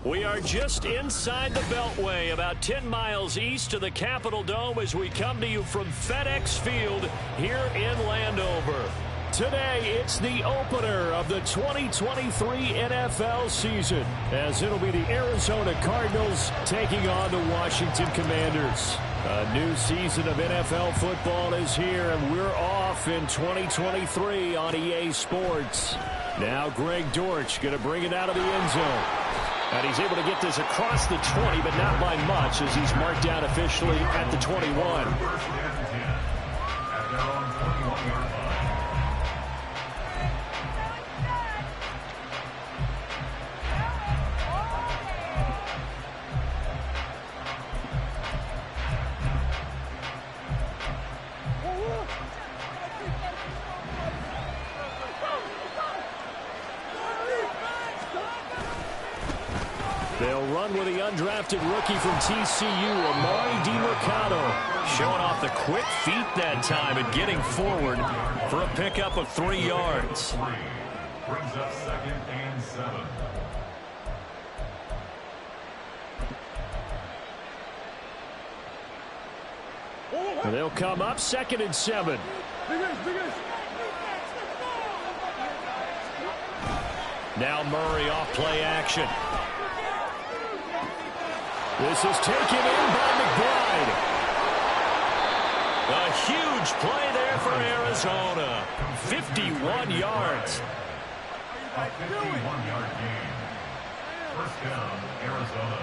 We are just inside the Beltway, about 10 miles east of the Capitol Dome as we come to you from FedEx Field here in Landover. Today, it's the opener of the 2023 NFL season, as it'll be the Arizona Cardinals taking on the Washington Commanders. A new season of NFL football is here, and we're off in 2023 on EA Sports. Now Greg Dortch going to bring it out of the end zone. And he's able to get this across the 20, but not by much, as he's marked down officially at the 21. They'll run with the undrafted rookie from TCU, Amari DiMercado, showing off the quick feet that time and getting forward for a pickup of 3 yards. Brings up 2nd and 7. They'll come up 2nd and 7. Now Murray off play action. This is taken in by McBride. A huge play there for Arizona. 51 yards. A 51-yard gain. First down, Arizona.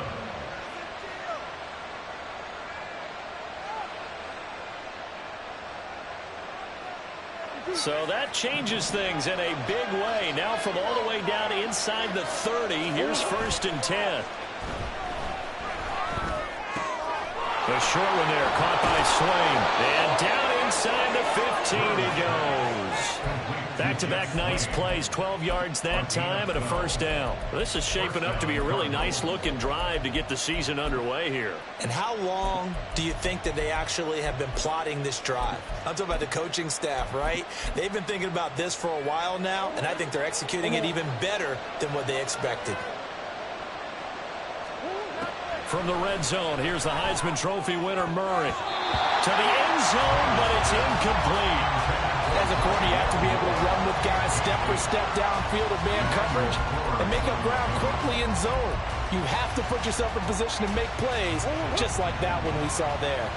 So that changes things in a big way. Now from all the way down inside the 30, here's 1st and 10. A short one there, caught by Swain. And down inside the 15 he goes. Back-to-back nice plays, 12 yards that time and a 1st down. This is shaping up to be a really nice-looking drive to get the season underway here. And how long do you think that they actually have been plotting this drive? I'm talking about the coaching staff, right? They've been thinking about this for a while now, and I think they're executing it even better than what they expected. From the red zone, here's the Heisman Trophy winner, Murray. To the end zone, but it's incomplete. As a corner, you have to be able to run with guys step for step downfield of man coverage and make up ground quickly in zone. You have to put yourself in position to make plays, just like that one we saw there.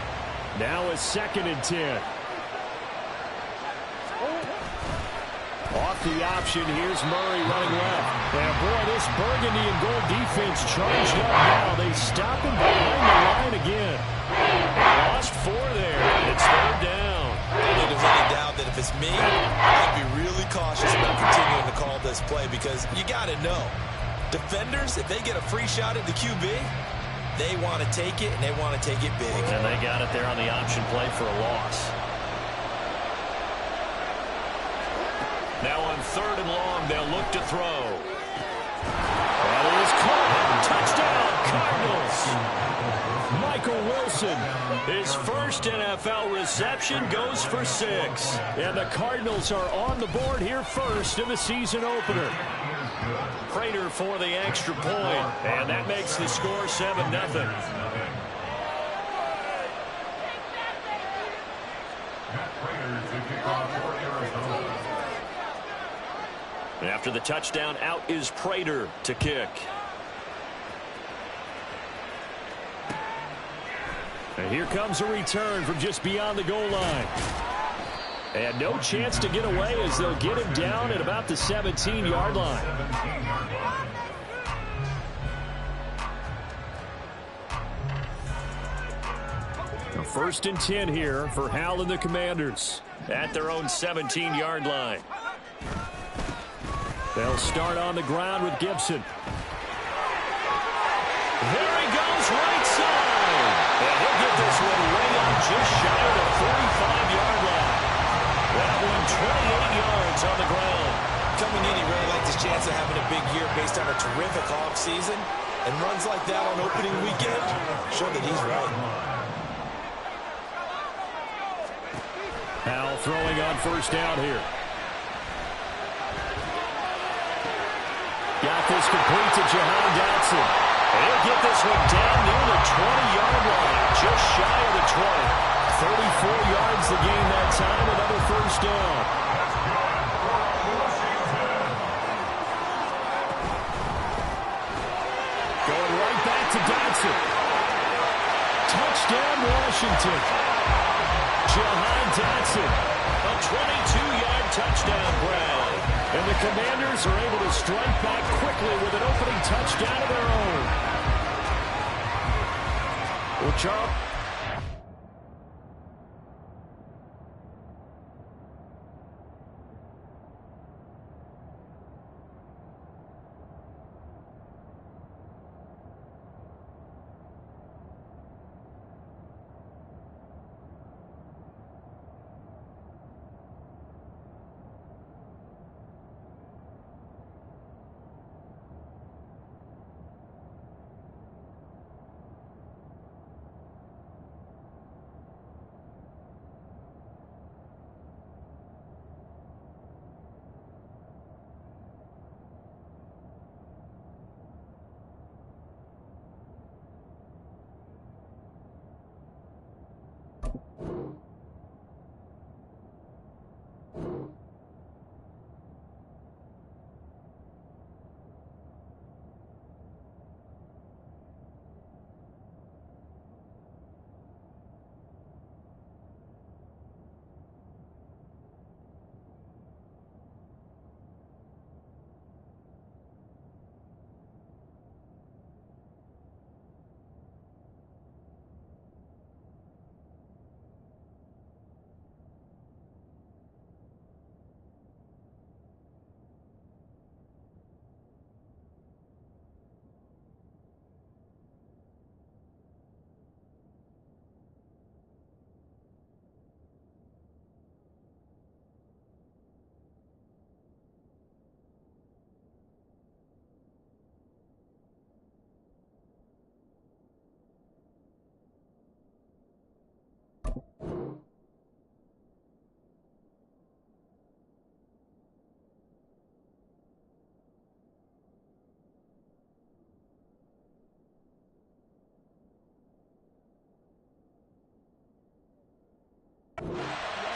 Now it's 2nd and 10. Off the option, here's Murray running left. And boy, this burgundy and gold defense charged up now. They stop him behind the line again. Lost 4 there. It's 3rd down. I don't think there's any doubt that if it's me, I'd be really cautious about continuing to call this play, because you got to know, defenders, if they get a free shot at the QB, they want to take it, and they want to take it big. And they got it there on the option play for a loss. Now on 3rd and long, they'll look to throw. That is caught. Touchdown, Cardinals. Michael Wilson, his first NFL reception, goes for 6. And the Cardinals are on the board here first in the season opener. Prater for the extra point, and that makes the score 7-0. After the touchdown, out is Prater to kick. And here comes a return from just beyond the goal line. And no chance to get away as they'll get him down at about the 17-yard line. Now 1st and 10 here for Hal and the Commanders at their own 17-yard line. They'll start on the ground with Gibson. There he goes, right side. And he'll get this one way up just shy of the 45-yard line. That one 28 yards on the ground. Coming in, he really liked his chance of having a big year based on a terrific offseason. And runs like that on opening weekend show that he's right. Hal throwing on 1st down here. Got this complete to Jahan Dotson. one down near the 20-yard line, just shy of the 20. 34 yards the game that time, another first down. Going right back to Dotson. Touchdown, Washington. Jahan Dotson, a 22-yard touchdown grab. And the Commanders are able to strike back quickly with an opening touchdown of their own. Well, Charles.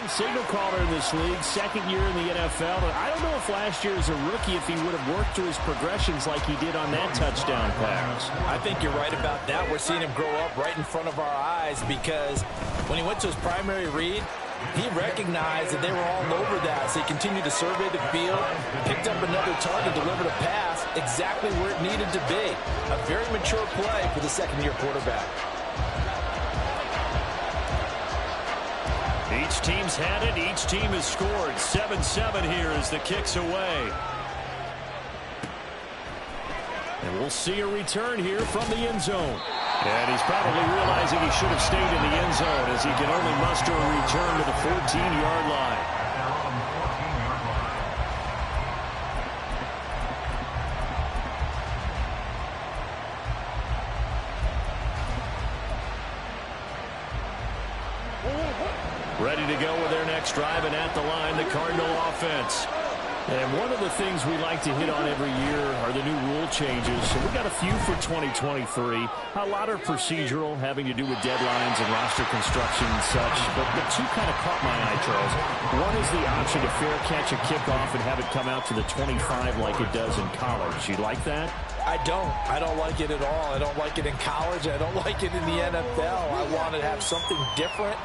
Signal caller in this league, second year in the NFL. I don't know if last year as a rookie, if he would have worked through his progressions like he did on that touchdown pass. I think you're right about that. We're seeing him grow up right in front of our eyes because when he went to his primary read, he recognized that they were all over that, so he continued to survey the field, picked up another target, delivered a pass exactly where it needed to be. A very mature play for the second-year quarterback. Each team's had it. Each team has scored. 7-7 here as the kick's away. And we'll see a return here from the end zone. And he's probably realizing he should have stayed in the end zone as he can only muster a return to the 14-yard line. Ready to go with their next drive, and at the line, the Cardinal offense. And one of the things we like to hit on every year are the new rule changes. So we've got a few for 2023. A lot are procedural, having to do with deadlines and roster construction and such. But the two kind of caught my eye, Charles. One is the option to fair catch a kickoff and have it come out to the 25 like it does in college. You like that? I don't. I don't like it at all. I don't like it in college. I don't like it in the NFL. I want to have something different.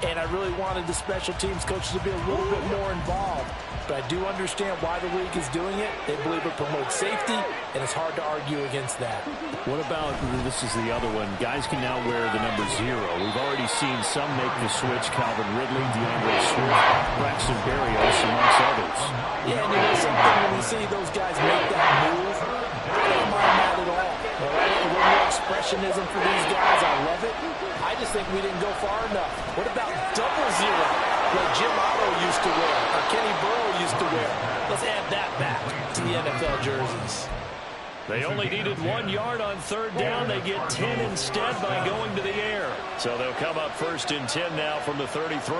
And I really wanted the special teams coaches to be a little bit more involved. But I do understand why the league is doing it. They believe it promotes safety, and it's hard to argue against that. What about, this is the other one, guys can now wear the number 0. We've already seen some make the switch. Calvin Ridley, DeAndre Swift, Braxton Berrios, amongst others. Yeah, and you know something, when we see those guys make that move, I don't mind that at all. All right? A little more expressionism for these guys. I love it. I just think we didn't go far enough. What about double 0, like Jim Otto used to wear, or Kenny Burrow used to wear? Let's add that back to the NFL jerseys. They only needed 1 yard on third down. They get 10 instead by going to the air. So they'll come up first and 10 now from the 33.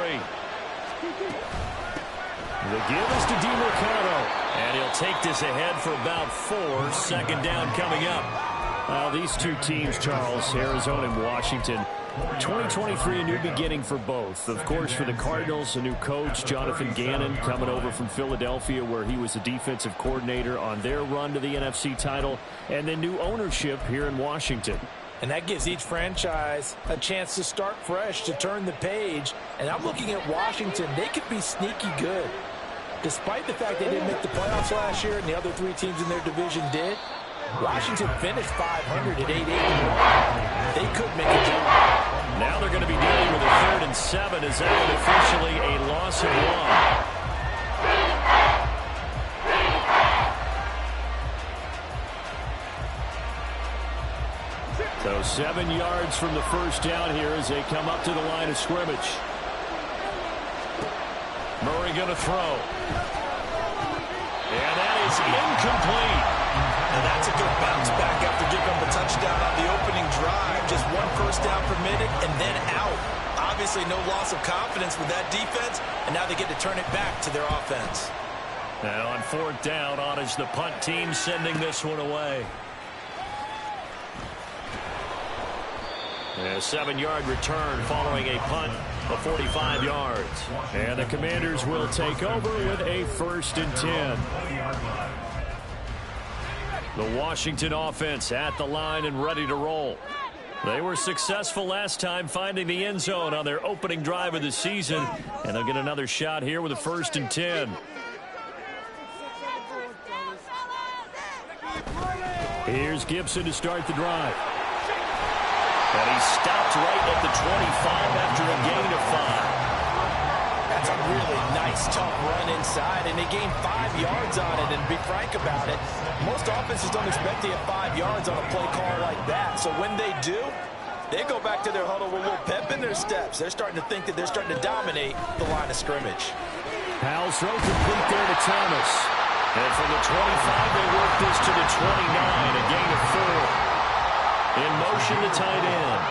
The give is to DeMarcado. And he'll take this ahead for about 4. Second down coming up. Well, these two teams, Charles, Arizona and Washington, 2023, a new beginning for both. Of course, for the Cardinals, a new coach, Jonathan Gannon, coming over from Philadelphia, where he was the defensive coordinator on their run to the NFC title, and then new ownership here in Washington. And that gives each franchise a chance to start fresh, to turn the page. And I'm looking at Washington. They could be sneaky good. Despite the fact they didn't make the playoffs last year and the other three teams in their division did, Washington finished 500 at 8-8-1. They could make a jump. Now they're going to be dealing with a 3rd and 7 as that is officially a loss of 1. So 7 yards from the first down here as they come up to the line of scrimmage. Murray going to throw. And that is incomplete. And that's a good bounce back after giving up a touchdown on the opening drive. Just 1 first down permitted and then out. Obviously no loss of confidence with that defense, and now they get to turn it back to their offense. Now on 4th down, on is the punt team sending this one away. A 7-yard return following a punt of 45 yards. And the Commanders will take over with a 1st and 10. The Washington offense at the line and ready to roll. They were successful last time finding the end zone on their opening drive of the season, and they'll get another shot here with a 1st and 10. Here's Gibson to start the drive. And he stopped right at the 25 after a gain of 5. That's a really nice, tough run inside, and they gained 5 yards on it. And to be frank about it, most offenses don't expect to get 5 yards on a play call like that. So when they do, they go back to their huddle with a little pep in their steps. They're starting to think that they're starting to dominate the line of scrimmage. Powell's throw complete there to Thomas. And from the 25, they work this to the 29, a gain of 4. In motion, the tight end.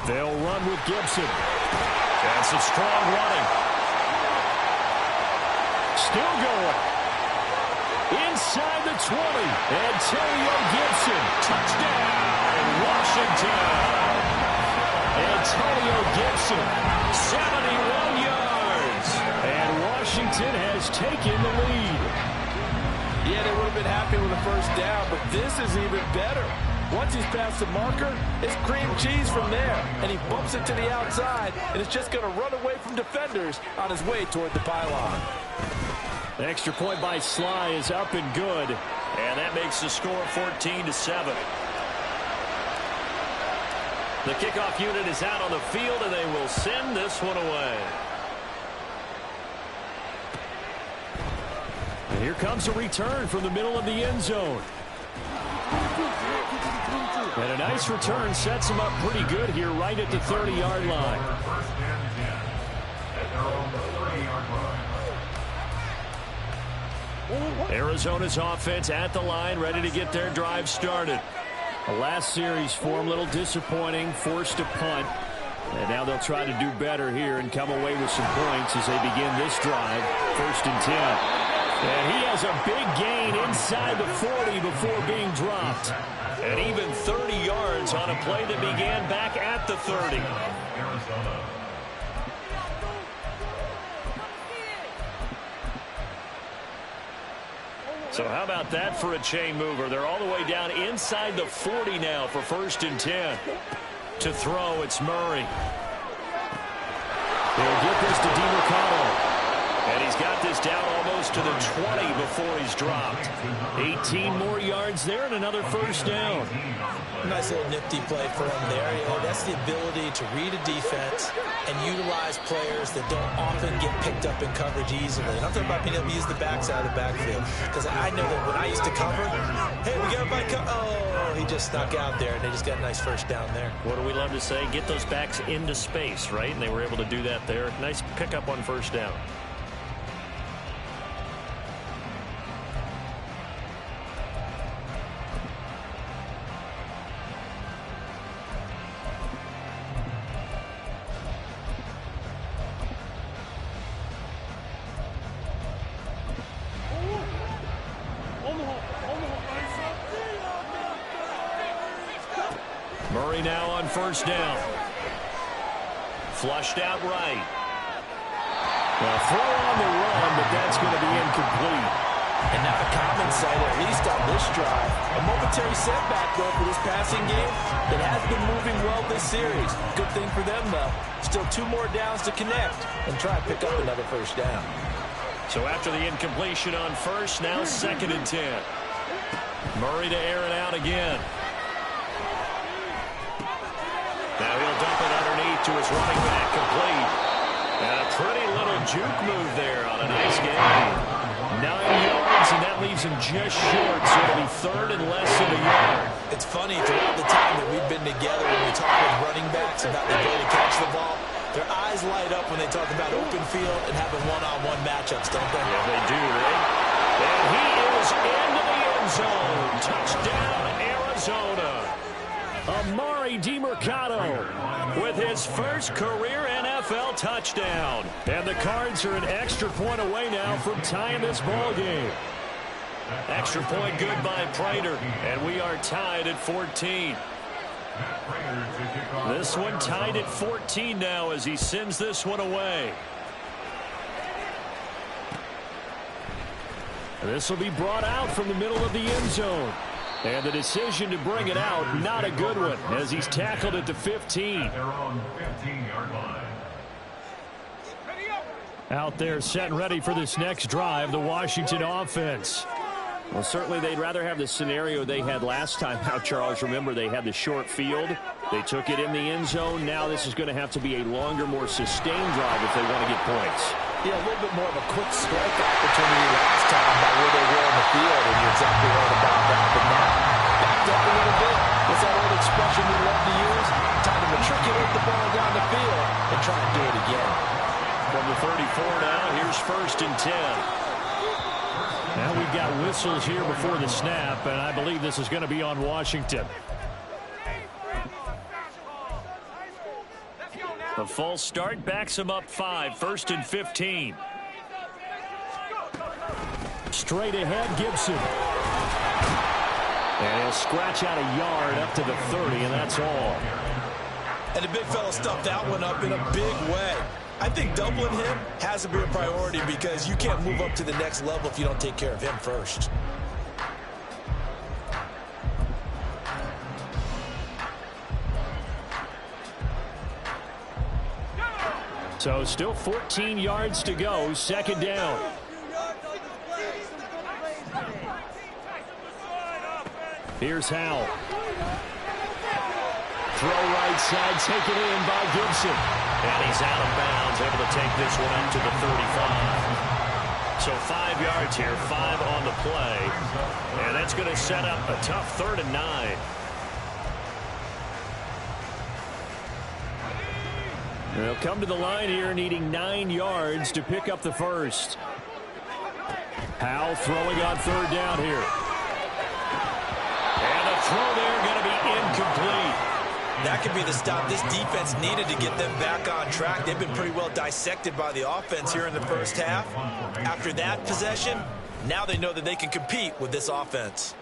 They'll run with Gibson. And some strong running. Still going. Inside the 20. Antonio Gibson. Touchdown, Washington. Antonio Gibson, 71 yards. And Washington has taken the lead. Yeah, they would have been happy with the first down, but this is even better. Once he's past the marker, it's cream cheese from there. And he bumps it to the outside, and it's just going to run away from defenders on his way toward the pylon. The extra point by Sly is up and good. And that makes the score 14-7. The kickoff unit is out on the field, and they will send this one away. And here comes a return from the middle of the end zone. And a nice return sets them up pretty good here right at the 30-yard line. Arizona's offense at the line, ready to get their drive started. The last series for them, a little disappointing, forced a punt. And now they'll try to do better here and come away with some points as they begin this drive. 1st and 10. And he has a big gain inside the 40 before being dropped. And even 30 yards on a play that began back at the 30. Arizona. So how about that for a chain mover? They're all the way down inside the 40 now for 1st and 10. To throw, it's Murray. They'll get this to DeMarcado. And he's got this down almost to the 20 before he's dropped. 18 more yards there and another 1st down. Nice little nifty play for him there. You know, that's the ability to read a defense and utilize players that don't often get picked up in coverage easily. And I'm talking about being able to use the backside of the backfield. Because I know that when I used to cover, hey, we got my oh, he just snuck out there, and they just got a nice 1st down there. What do we love to say? Get those backs into space, right? And they were able to do that there. Nice pickup on 1st down. play now on first down. Flushed out right. Well, throw on the run, but that's going to be incomplete. And now the comments say, at least on this drive, a momentary setback, though, for this passing game that has been moving well this series. Good thing for them, though. Still 2 more downs to connect and try to pick up another first down. So after the incompletion on first, now 2nd and 10. Murray to air it out again. Now he'll dump it underneath to his running back, complete. And a pretty little juke move there on a nice game. 9 yards, and that leaves him just short, so it'll be 3rd and less than a yard. It's funny, throughout the time that we've been together, when we talk with running backs about the ability to catch the ball, their eyes light up when they talk about open field and having one-on-one matchups, don't they? Yeah, they do, right? And he is into the end zone. Touchdown, Arizona. Amari DiMercato with his first career NFL touchdown. And the Cards are an extra point away now from tying this ball game. Extra point good by Prater, and we are tied at 14. This one tied at 14 now as he sends this one away. This will be brought out from the middle of the end zone. And the decision to bring it out, not a good one, as he's tackled at the 15. They're on 15-yard line. Out there set and ready for this next drive, the Washington offense. Well, certainly they'd rather have the scenario they had last time out, Charles. Remember, they had the short field. They took it in the end zone. Now this is going to have to be a longer, more sustained drive if they want to get points. Yeah, a little bit more of a quick strike opportunity last time by where they were in the field, and you're exactly right about that. But now, backed up a little bit. What's that old expression we love to use? Time to matriculate the ball down the field and try and do it again. From the 34 now, here's 1st and 10. Now we've got whistles here before the snap, and I believe this is going to be on Washington. The false start backs him up 5, 1st and 15. Straight ahead, Gibson. And he'll scratch out a yard up to the 30, and that's all. And the big fella stuffed that one up in a big way. I think doubling him has to be a priority because you can't move up to the next level if you don't take care of him first. So still 14 yards to go, 2nd down. Here's Howell. Throw right side, taken in by Gibson. And he's out of bounds, able to take this one up to the 35. So 5 yards here, 5 on the play. And that's going to set up a tough 3rd and 9. They'll come to the line here needing 9 yards to pick up the first. Howell throwing on 3rd down here. And the throw there going to be incomplete. That could be the stop this defense needed to get them back on track. They've been pretty well dissected by the offense here in the first half. After that possession, now they know that they can compete with this offense.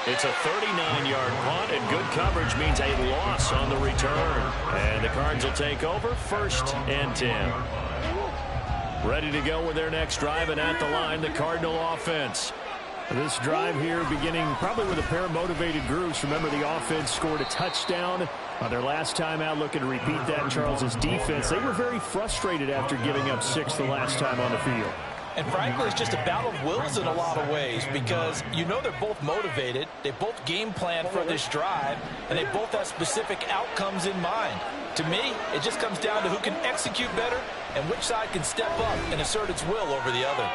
It's a 39-yard punt, and good coverage means a loss on the return. And the Cards will take over, 1st and 10. Ready to go with their next drive, and at the line, the Cardinal offense. This drive here beginning probably with a pair of motivated groups. Remember, the offense scored a touchdown on their last time out. Looking to repeat that. Charles's defense, they were very frustrated after giving up 6 the last time on the field. And frankly, it's just a battle of wills in a lot of ways because you know they're both motivated. They both game plan for this drive, and they both have specific outcomes in mind. To me, it just comes down to who can execute better and which side can step up and assert its will over the other.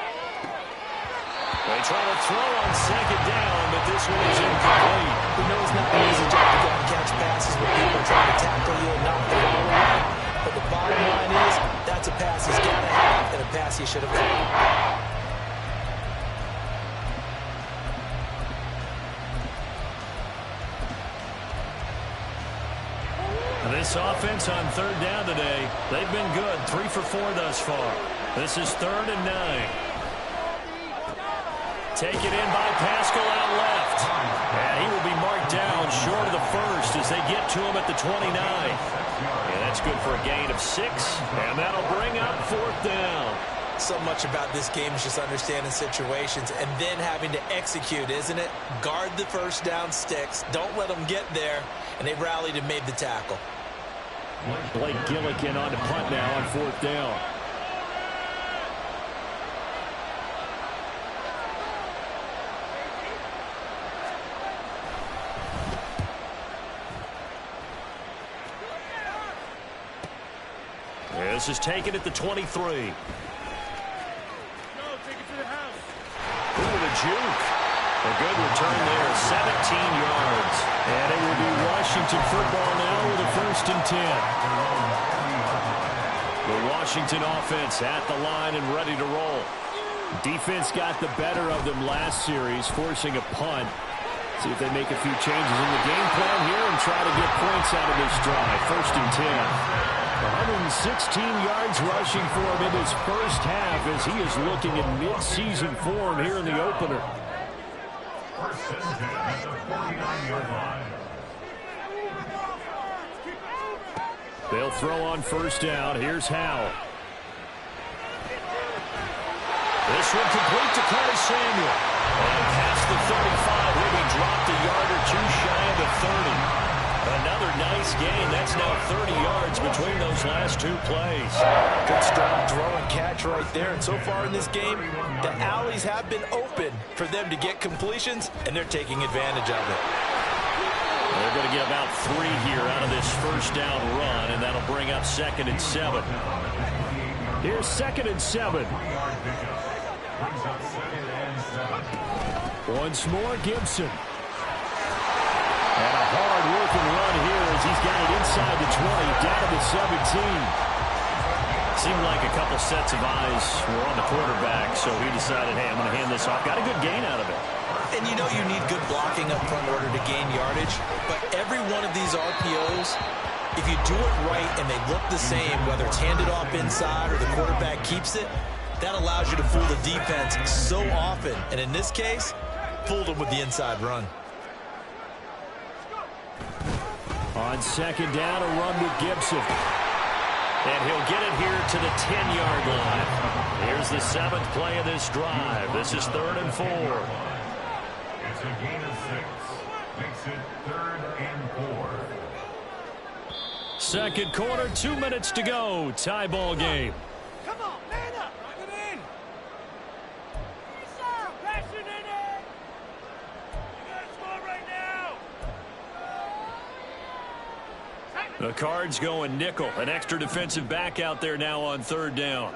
They try to throw on 2nd down, but this one is incomplete. We know it's not an easy job to go and catch passes when people are trying to tackle you and knock the ball away. But the bottom line is that's a pass he's got to have and a pass he should have caught. This offense on 3rd down today, they've been good, 3 for 4 thus far. This is 3rd and 9. Taken in by Pascal out left. And he will be marked short of the first as they get to him at the 29. And that's good for a gain of 6. And that'll bring up 4th down. So much about this game is just understanding situations and then having to execute, isn't it? Guard the first down sticks. Don't let them get there. And they rallied and made the tackle. Blake Gillikin on to punt now on 4th down. This is taken at the 23. Ooh, the juke. A good return there, 17 yards. And it will be Washington football now with a 1st and 10. The Washington offense at the line and ready to roll. Defense got the better of them last series, forcing a punt. See if they make a few changes in the game plan here and try to get points out of this drive. 1st and 10. 116 yards rushing for him in his first half as he is looking in mid-season form here in the opener. 1st and 10 at the 49-yard line. They'll throw on 1st down. Here's Howell. This one complete to Curtis Samuel. And past the 35, he'll be dropped a yard or 2 shy of the 30. Another nice gain. That's now 30 yards between those last 2 plays. Good strong throw and catch right there. And so far in this game, the alleys have been open for them to get completions, and they're taking advantage of it. They're going to get about 3 here out of this 1st down run, and that'll bring up 2nd and 7. Here's 2nd and 7. Once more, Gibson. And a hard-working run here as he's got it inside the 20, down to the 17. Seemed like a couple sets of eyes were on the quarterback, so he decided, hey, I'm going to hand this off. Got a good gain out of it. And you know you need good blocking up front in order to gain yardage, but every one of these RPOs, if you do it right and they look the same, whether it's handed off inside or the quarterback keeps it, that allows you to fool the defense so often. And in this case, fooled them with the inside run. On 2nd down, a run with Gibson. And he'll get it here to the 10-yard line. Here's the 7th play of this drive. This is 3rd and 4. It's a gain of 6. Makes it 3rd and 4. 2nd quarter, 2 minutes to go. Tie ball game. Come on, man up. Drive it in. Passion in it. You got to score right now. The Cards going nickel. An extra defensive back out there now on 3rd down.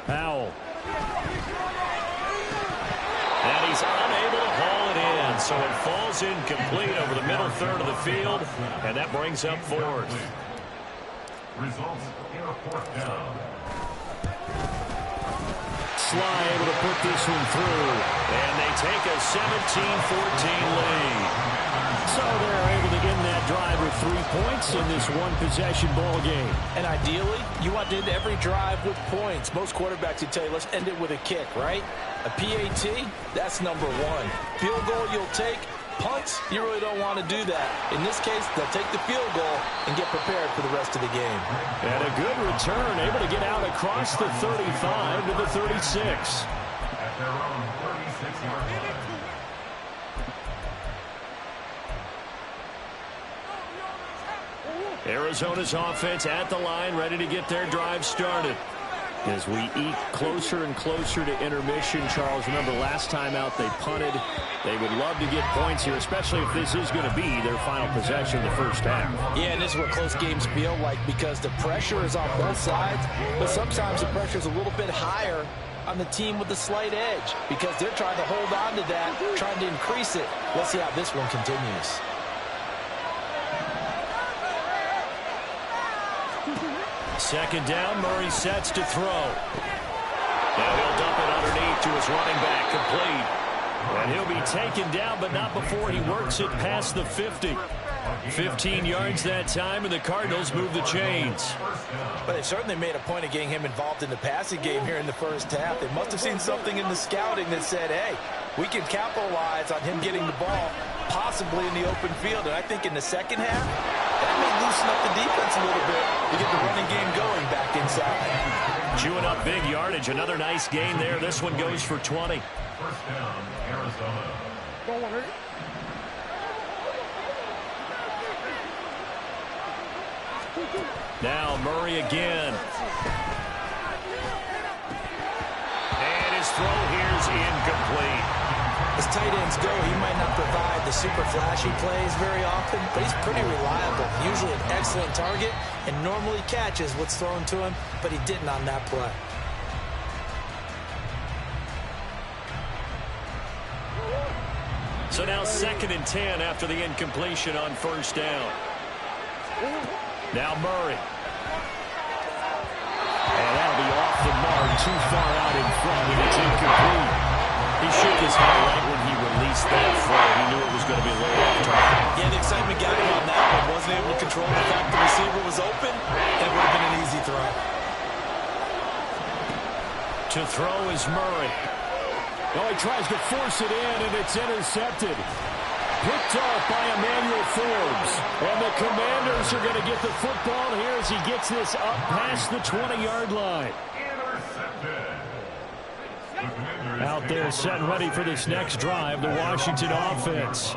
Howell. And he's unable to haul it in, so it falls incomplete over the middle 3rd of the field, and that brings up 4th. Results in a 4th down. Sly able to put this one through, and they take a 17-14 lead. So they're able to end that drive with 3 points in this one-possession ball game. And ideally, you want to end every drive with points. Most quarterbacks would tell you, let's end it with a kick, right? A PAT, that's number 1. Field goal you'll take. Punts, you really don't want to do that. In this case, they'll take the field goal and get prepared for the rest of the game. And a good return, able to get out across the 35 to the 36. At their own 36-yard line. Arizona's offense at the line, ready to get their drive started. As we eke closer and closer to intermission, Charles, remember last time out they punted. They would love to get points here, especially if this is going to be their final possession in the first half. Yeah, and this is what close games feel like because the pressure is on both sides, but sometimes the pressure is a little bit higher on the team with the slight edge because they're trying to hold on to that, trying to increase it. Let's see how this one continues. Second down, Murray sets to throw. Now he'll dump it underneath to his running back, complete. And he'll be taken down, but not before he works it past the 50. 15 yards that time, and the Cardinals move the chains. But they certainly made a point of getting him involved in the passing game here in the first half. They must have seen something in the scouting that said, hey, we can capitalize on him getting the ball, possibly in the open field. And I think in the second half, that may loosen up the defense a little bit to get the running game going back inside. Chewing up big yardage. Another nice gain there. This one goes for 20. First down, Arizona. Now Murray again. And his throw here's incomplete. As tight ends go, he might not provide the super flashy plays very often, but he's pretty reliable. Usually an excellent target and normally catches what's thrown to him, but he didn't on that play. So now 2nd and 10 after the incompletion on first down. Now Murray. And that'll be off the mark, too far out in front, and it's incomplete. He shook his head right when he released that throw. He knew it was going to be a little off target. Yeah, the excitement got him on that one. Wasn't able to control the fact the receiver was open. It would have been an easy throw. To throw is Murray. Oh, he tries to force it in, and it's intercepted. Picked off by Emmanuel Forbes. And the Commanders are going to get the football here as he gets this up past the 20-yard line. Out there set and ready for this next drive, the Washington offense.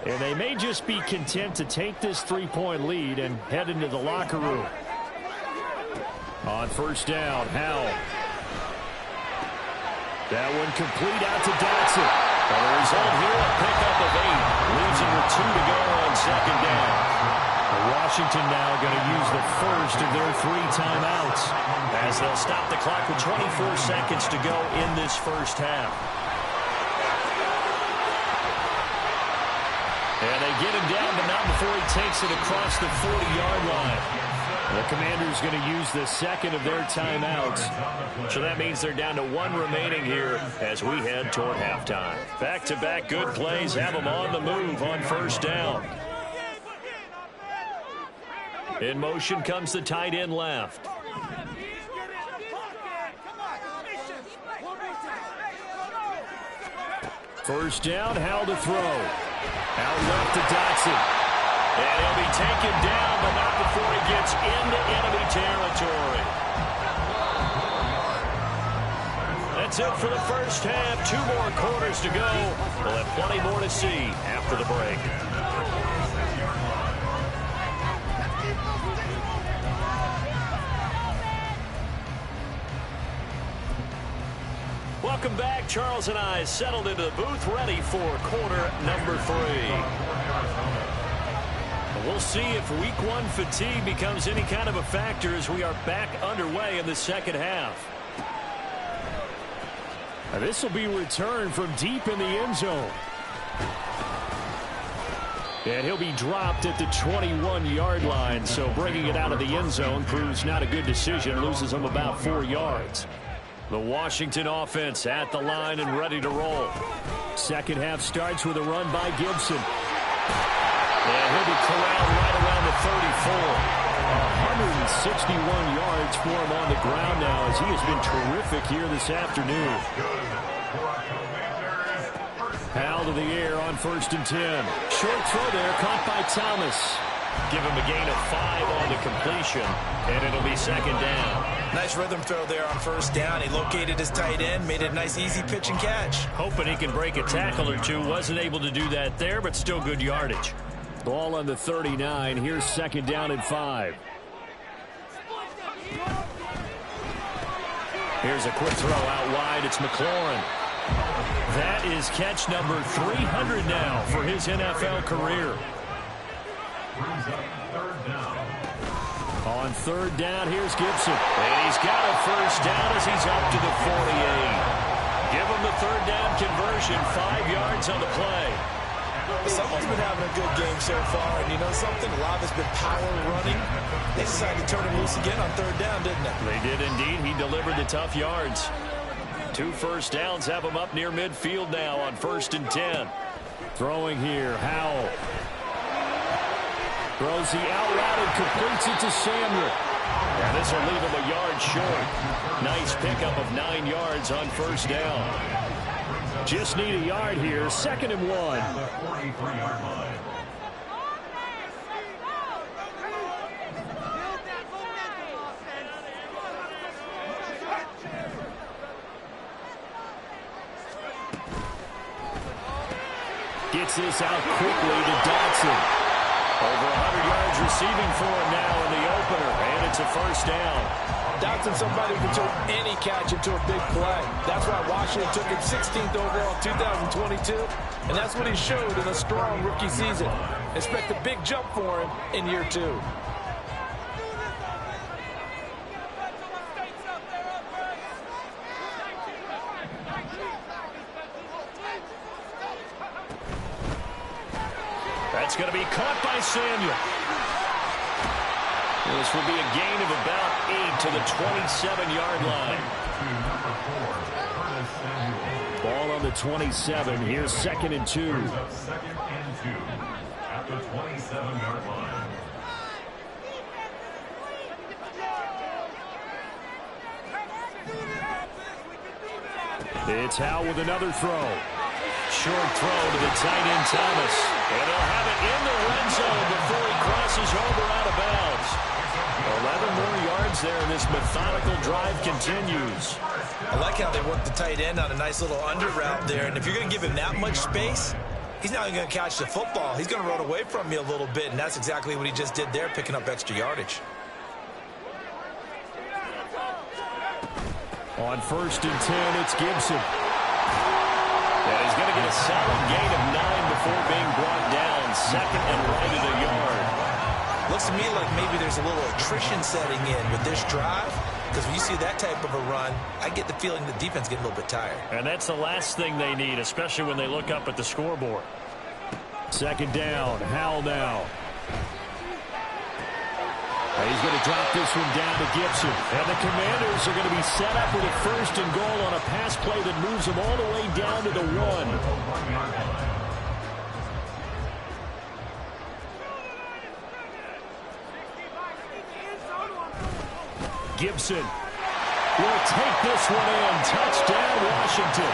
And they may just be content to take this 3-point lead and head into the locker room. On first down, Howell. That one complete out to Dotson. And the result here, a pickup of 8. Leaves him with 2 to go on second down. Washington now going to use the first of their 3 timeouts as they'll stop the clock with 24 seconds to go in this first half. And they get him down, but not before he takes it across the 40-yard line. The Commanders going to use the second of their timeouts. So that means they're down to 1 remaining here as we head toward halftime. Back-to-back good plays have them on the move on first down. In motion comes the tight end left. First down, Howell to throw. Out left to Dotson. And he'll be taken down, but not before he gets into enemy territory. That's it for the first half. 2 more quarters to go. We'll have plenty more to see after the break. Welcome back. Charles and I settled into the booth, ready for quarter number 3. We'll see if week 1 fatigue becomes any kind of a factor as we are back underway in the second half. And this will be returned from deep in the end zone. And he'll be dropped at the 21-yard line, so bringing it out of the end zone proves not a good decision. Loses him about 4 yards. The Washington offense at the line and ready to roll. Second half starts with a run by Gibson. And he'll be corralled right around the 34. 161 yards for him on the ground now as he has been terrific here this afternoon. Howell to the air on first and 10. Short throw there, caught by Thomas. Give him a gain of 5 on the completion, and it'll be second down. Nice rhythm throw there on first down. He located his tight end, made it a nice easy pitch and catch. Hoping he can break a tackle or two. Wasn't able to do that there, but still good yardage. Ball on the 39. Here's second down and 5. Here's a quick throw out wide. It's McLaurin. That is catch number 300 now for his NFL career. On third down, here's Gibson. And he's got a first down as he's up to the 48. Give him the third down conversion, 5 yards on the play. Someone's been having a good game so far, and you know something? A lot has been power running. They decided to turn him loose again on third down, didn't they? They did indeed. He delivered the tough yards. 2 first downs have him up near midfield now on first and 10. Throwing here, Howell. Throws the out route and completes it to Samuel. And this will leave him a yard short. Nice pickup of 9 yards on first down. Just need a yard here. 2nd and 1. The 43-yard line. Gets this out quickly to Dotson. Over 100 yards receiving for him now in the opener, and it's a first down. Dotson, somebody who can turn any catch into a big play. That's why Washington took him 16th overall in 2022, and that's what he showed in a strong rookie season. Expect a big jump for him in year 2. That's going to be caught by Samuel. This will be a gain of about 8 to the 27-yard line. Ball on the 27. Here's 2nd and 2. 2nd and 2 at the 27-yard line. It's Howell with another throw. Short throw to the tight end Thomas. And he'll have it in the red zone before he crosses over out of bounds. 11 more yards there, and this methodical drive continues. I like how they work the tight end on a nice little under route there. And if you're going to give him that much space, he's not even going to catch the football. He's going to run away from you a little bit, and that's exactly what he just did there, picking up extra yardage. On 1st and 10, it's Gibson. And he's going to get a solid gain of 9 before being brought down. 2nd and right at a yard. Looks to me like maybe there's a little attrition setting in with this drive, because when you see that type of a run, I get the feeling the defense getting a little bit tired. And that's the last thing they need, especially when they look up at the scoreboard. 2nd down, Howell now. And he's going to drop this one down to Gibson. And the Commanders are going to be set up with a 1st and goal on a pass play that moves them all the way down to the 1. Gibson will take this one in. Touchdown, Washington.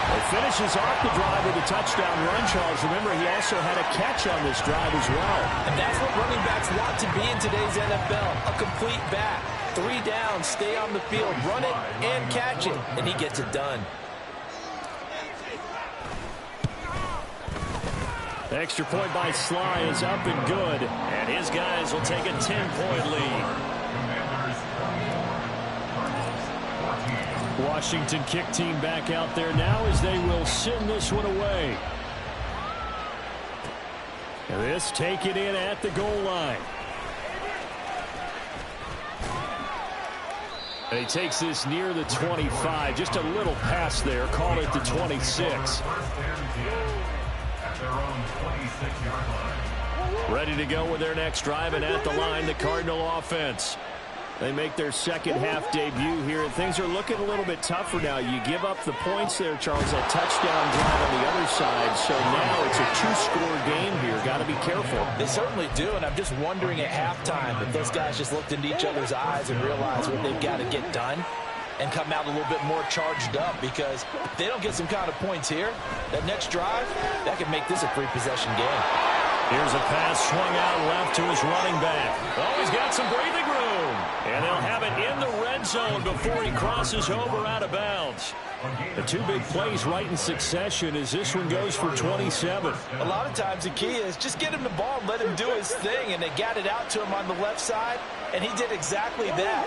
He finishes off the drive with a touchdown run, Charles. Remember, he also had a catch on this drive as well. And that's what running backs want to be in today's NFL, a complete back. 3 down, stay on the field, run it and catch it, and he gets it done. The extra point by Sly is up and good, and his guys will take a 10-point lead. Washington kick team back out there now as they will send this one away. And this taken in at the goal line. And he takes this near the 25. Just a little pass there. Call it the 26. Ready to go with their next drive, and at the line, the Cardinal offense. They make their second half debut here, and things are looking a little bit tougher now. You give up the points there, Charles, that touchdown drive on the other side. So now it's a 2-score game here. Got to be careful. They certainly do, and I'm just wondering at halftime if those guys just looked into each other's eyes and realized what they've got to get done and come out a little bit more charged up, because if they don't get some kind of points here, that next drive, that could make this a 3-possession game. Here's a pass swung out left to his running back. Oh, he's got some breathing room. And they'll have it in the red zone before he crosses over out of bounds. The 2 big plays right in succession as this one goes for 27. A lot of times the key is just get him the ball and let him do his thing, and they got it out to him on the left side, and he did exactly that.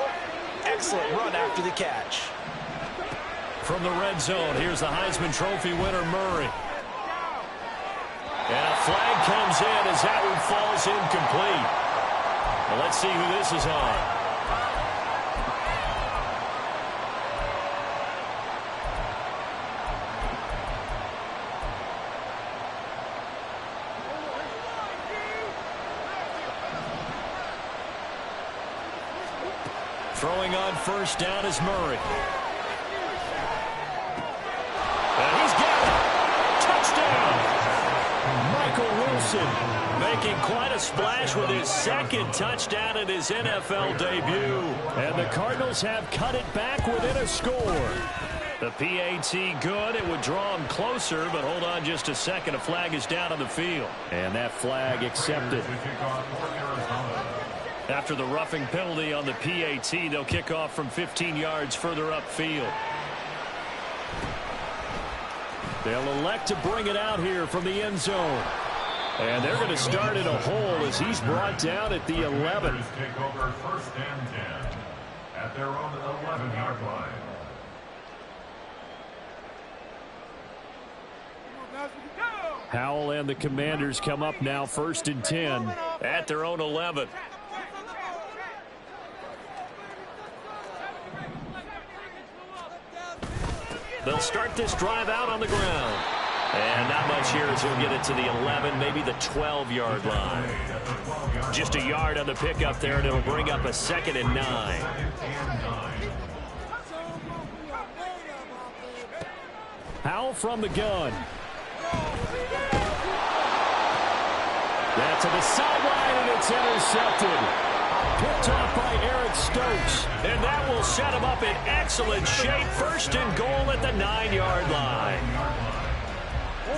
Excellent run after the catch. From the red zone, here's the Heisman Trophy winner, Murray. And a flag comes in as that one falls incomplete. Well, let's see who this is on. Throwing on first down is Murray. And he's got it. Touchdown. Michael Wilson Making quite a splash with his second touchdown in his NFL debut. And the Cardinals have cut it back within a score. The PAT good. It would draw him closer, but hold on just a second. A flag is down on the field. And that flag accepted. After the roughing penalty on the PAT, they'll kick off from 15 yards further upfield. They'll elect to bring it out here from the end zone. And they're going to start in a hole as he's brought down at the 11. Take over first and 10 at their own 11-yard line. Howell and the Commanders come up now first and 10 at their own 11. They'll start this drive out on the ground. And not much here as he'll get it to the 11, maybe the 12-yard line. Just a yard on the pickup there, and it'll bring up a 2nd and 9. Howell from the gun. That's to the sideline, and it's intercepted. Picked off by Eric Stokes. And that will set him up in excellent shape. First and goal at the 9-yard line.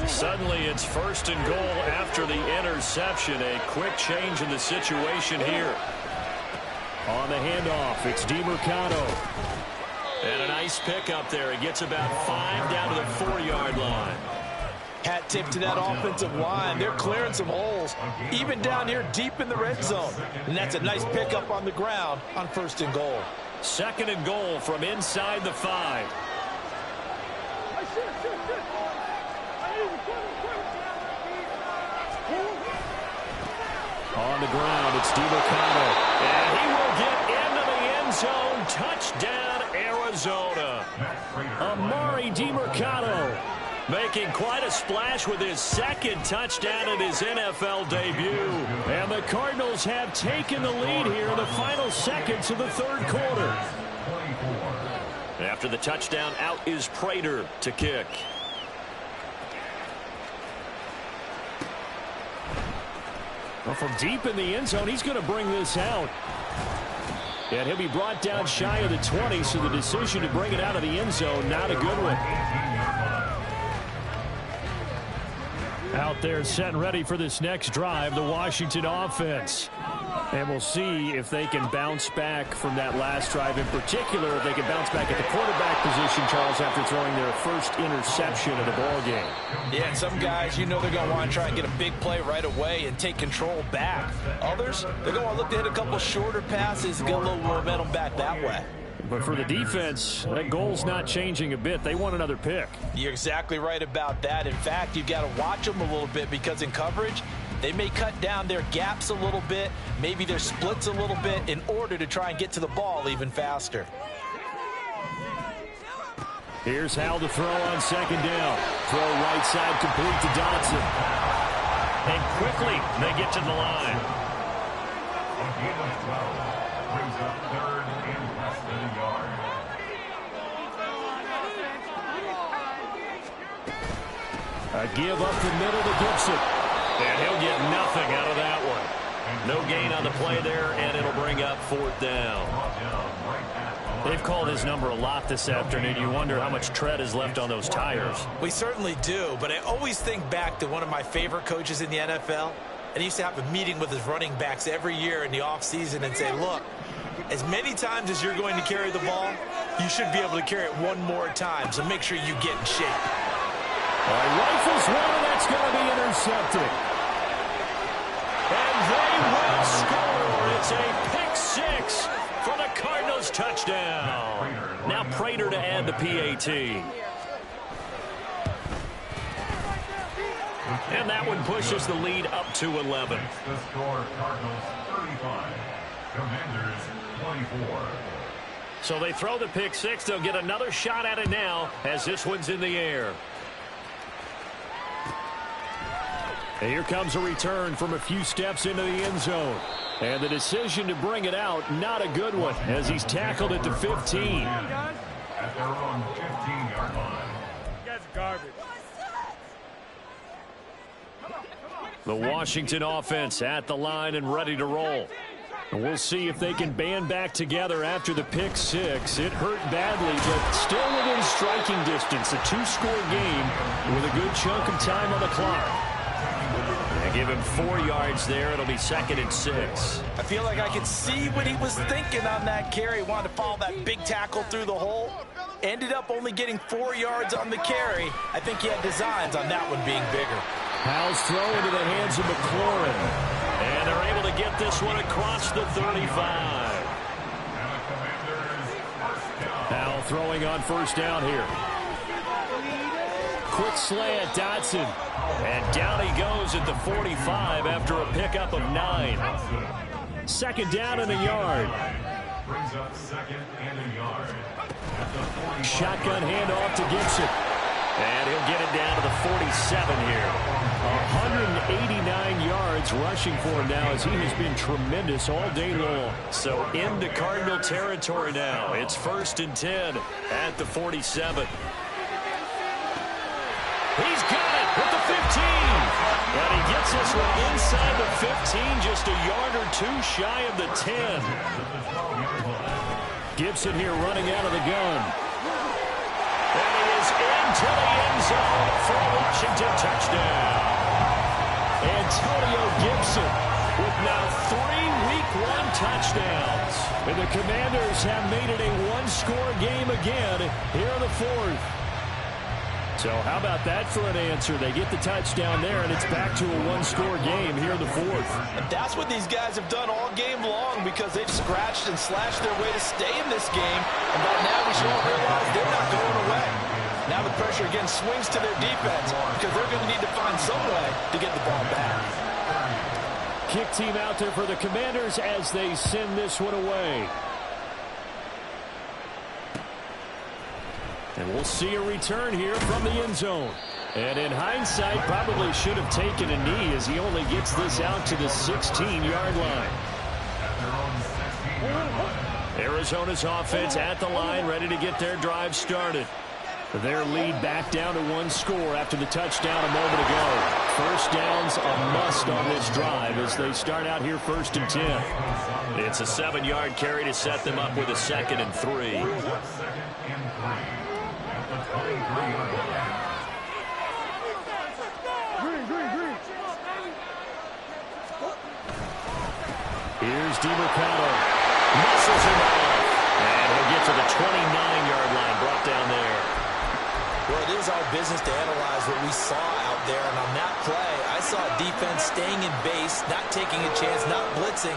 Suddenly it's first and goal after the interception. A quick change in the situation here. On the handoff, it's DeMercado. And a nice pickup there. He gets about 5 down to the 4-yard line. Hat tip to that offensive line. They're clearing some holes, even down here deep in the red zone. And that's a nice pickup on the ground on first and goal. 2nd and goal from inside the 5. On the ground, it's DeMercado. And he will get into the end zone. Touchdown, Arizona. Amari DeMercado. Making quite a splash with his 2nd touchdown in his NFL debut. And the Cardinals have taken the lead here in the final seconds of the 3rd quarter. After the touchdown, out is Prater to kick. Well, from deep in the end zone, he's going to bring this out. And he'll be brought down shy of the 20, so the decision to bring it out of the end zone, not a good one. Out there set and ready for this next drive, the Washington offense. And we'll see if they can bounce back from that last drive, in particular, if they can bounce back at the quarterback position, Charles, after throwing their first interception of the ballgame. Yeah, and some guys, you know they're going to want to try and get a big play right away and take control back. Others, they're going to look to hit a couple shorter passes and get a little momentum back that way. But for the defense, that goal's not changing a bit. They want another pick. You're exactly right about that. In fact, you've got to watch them a little bit because in coverage, they may cut down their gaps a little bit, maybe their splits a little bit in order to try and get to the ball even faster. Here's Howell to throw on 2nd down. Throw right side complete to Dodson. And quickly they get to the line. A gain of 12 brings up 3rd and less than a yard. A give up the middle to Gibson. And he'll get nothing out of that one. No gain on the play there, and it'll bring up 4th down. They've called his number a lot this afternoon. You wonder how much tread is left on those tires. We certainly do, but I always think back to one of my favorite coaches in the NFL. And he used to have a meeting with his running backs every year in the offseason and say, look, as many times as you're going to carry the ball, you should be able to carry it one more time, so make sure you get in shape. Rifles one, and that's going to be intercepted. And they will score. It's a pick 6 for the Cardinals touchdown. Now Prater to add the PAT. And that one pushes the lead up to 11. The score, Cardinals 35, Commanders 24. So they throw the pick 6. They'll get another shot at it now as this one's in the air. And here comes a return from a few steps into the end zone. And the decision to bring it out, not a good one, as he's tackled at the 15. At their own 15-yard line. You guys are garbage. The Washington offense at the line and ready to roll. And we'll see if they can band back together after the pick six. It hurt badly, but still within striking distance. A two-score game with a good chunk of time on the clock. They give him 4 yards there. It'll be 2nd and 6. I feel like I can see what he was thinking on that carry. He wanted to follow that big tackle through the hole. Ended up only getting 4 yards on the carry. I think he had designs on that one being bigger. Powell's throw into the hands of McLaurin. And they're able to get this one across the 35. Powell throwing on first down here. Quick slant, Dotson. And down he goes at the 45 after a pickup of 9. 2nd down and a yard. Brings up 2nd and a yard. Shotgun handoff to Gibson. And he'll get it down to the 47 here. 189 yards rushing for him now as he has been tremendous all day long. So into Cardinal territory now. It's 1st and 10 at the 47. He's got it at the 15. And he gets this one inside the 15, just a yard or 2 shy of the 10. Gibson here running out of the gun. And he is into the end zone for a Washington touchdown. Antonio Gibson with now 3 Week 1 touchdowns. And the Commanders have made it a one-score game again here in the 4th. So how about that for an answer? They get the touchdown there, and it's back to a one-score game here in the 4th. And that's what these guys have done all game long because they've scratched and slashed their way to stay in this game. And by now we should all realize they're not going away. Now the pressure again swings to their defense because they're going to need to find some way to get the ball back. Kick team out there for the Commanders as they send this one away. And we'll see a return here from the end zone. And in hindsight, probably should have taken a knee as he only gets this out to the 16-yard line. Arizona's offense at the line, ready to get their drive started. Their lead back down to 1 score after the touchdown a moment ago. First down's a must on this drive as they start out here 1st and 10. It's a 7-yard carry to set them up with a 2nd and 3. Here's DiMercato. Muscles him off. And he'll get to the 29-yard line, brought down there. Well, it is our business to analyze what we saw out there. And on that play, I saw defense staying in base, not taking a chance, not blitzing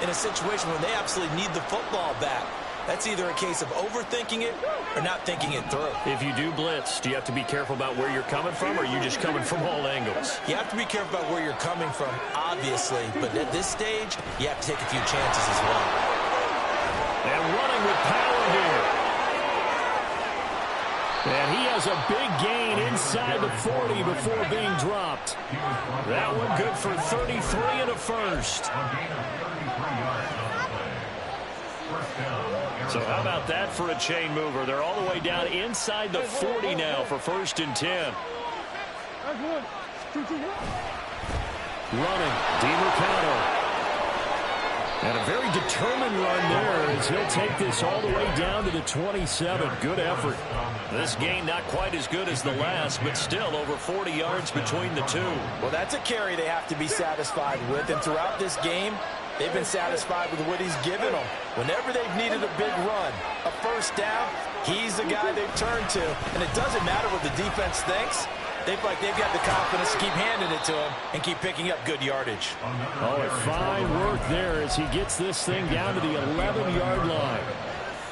in a situation where they absolutely need the football back. That's either a case of overthinking it or not thinking it through. If you do blitz, do you have to be careful about where you're coming from, or are you just coming from all angles? You have to be careful about where you're coming from, obviously. But at this stage, you have to take a few chances as well. And running with power here. And he has a big gain inside the 40 before being dropped. That one good for 33 and a first. So how about that for a chain mover? They're all the way down inside the 40 now for 1st and 10. Running, DiMercato. And a very determined run there as he'll take this all the way down to the 27. Good effort. This gain not quite as good as the last, but still over 40 yards between the two. Well, that's a carry they have to be satisfied with. And throughout this game, they've been satisfied with what he's given them. Whenever they've needed a big run, a first down, he's the guy they've turned to. And it doesn't matter what the defense thinks. They feel like they've got the confidence to keep handing it to him and keep picking up good yardage. Oh, fine work there as he gets this thing down to the 11-yard line.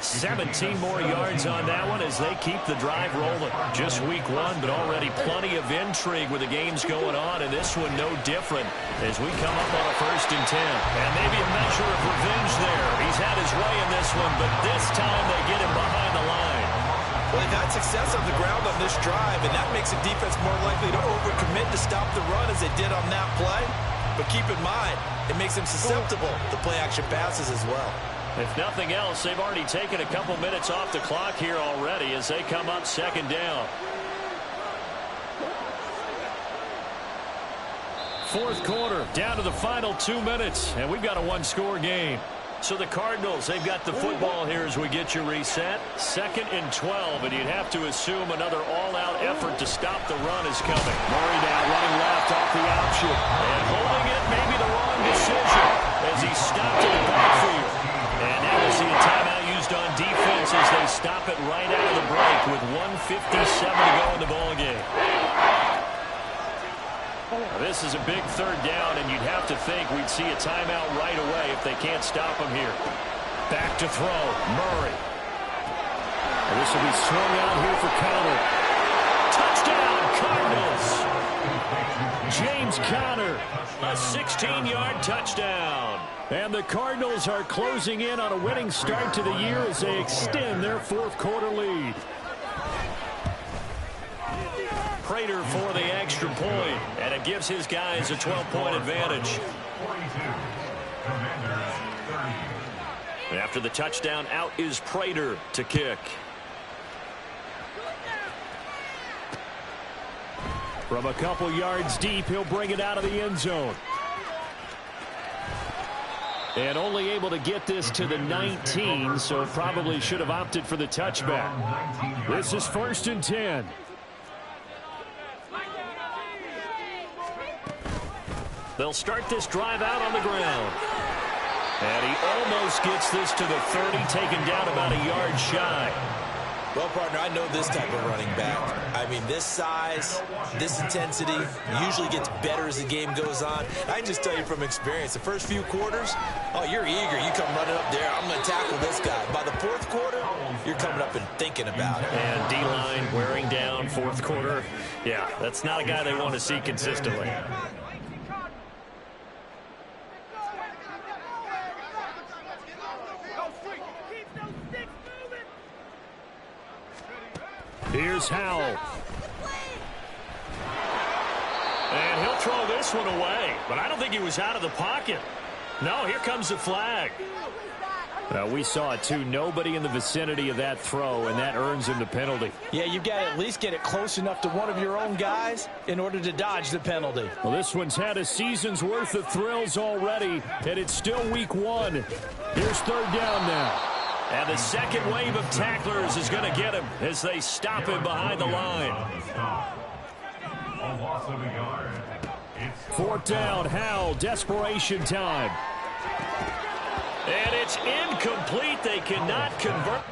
17 more yards on that one as they keep the drive rolling. Just week 1, but already plenty of intrigue with the games going on, and this one no different as we come up on a 1st and 10. And maybe a measure of revenge there. He's had his way in this one, but this time they get him behind the line. Well, they've had success on the ground on this drive, and that makes the defense more likely to overcommit to stop the run as they did on that play. But keep in mind, it makes them susceptible to play-action passes as well. If nothing else, they've already taken a couple minutes off the clock here already as they come up 2nd down. Fourth quarter, down to the final 2 minutes, and we've got a one-score game. So the Cardinals, they've got the football here as we get you reset. 2nd and 12, and you'd have to assume another all-out effort to stop the run is coming. Murray now running left off the option. And holding it, maybe the wrong decision as he stopped in the backfield. And now we'll see a timeout used on defense as they stop it right out of the break with 1:57 to go in the ballgame. This is a big third down, and you'd have to think we'd see a timeout right away if they can't stop him here. Back to throw, Murray. And this will be swung out here for Conner. Touchdown, Cardinals! James Conner. A 16-yard touchdown. And the Cardinals are closing in on a winning start to the year as they extend their fourth quarter lead. Prater for the extra point, and it gives his guys a 12-point advantage. After the touchdown, out is Prater to kick. From a couple yards deep, he'll bring it out of the end zone. And only able to get this to the 19, so probably should have opted for the touchback. This is 1st and 10. They'll start this drive out on the ground. And he almost gets this to the 30, taken down about a yard shy. Well, partner, I know this type of running back. I mean, this size, this intensity usually gets better as the game goes on. I can just tell you from experience, the first few quarters, oh, you're eager. You come running up there, I'm going to tackle this guy. By the fourth quarter, you're coming up and thinking about it. And D-line wearing down fourth quarter. Yeah, that's not a guy they want to see consistently. Here's Howell. And he'll throw this one away. But I don't think he was out of the pocket. No, here comes the flag. We saw it too. Nobody in the vicinity of that throw, and that earns him the penalty. Yeah, you've got to at least get it close enough to one of your own guys in order to dodge the penalty. Well, this one's had a season's worth of thrills already, and it's still week 1. Here's 3rd down now. And the second wave of tacklers is going to get him as they stop him behind the line. A loss of a yard. 4th down, Howell, desperation time. And it's incomplete. They cannot convert.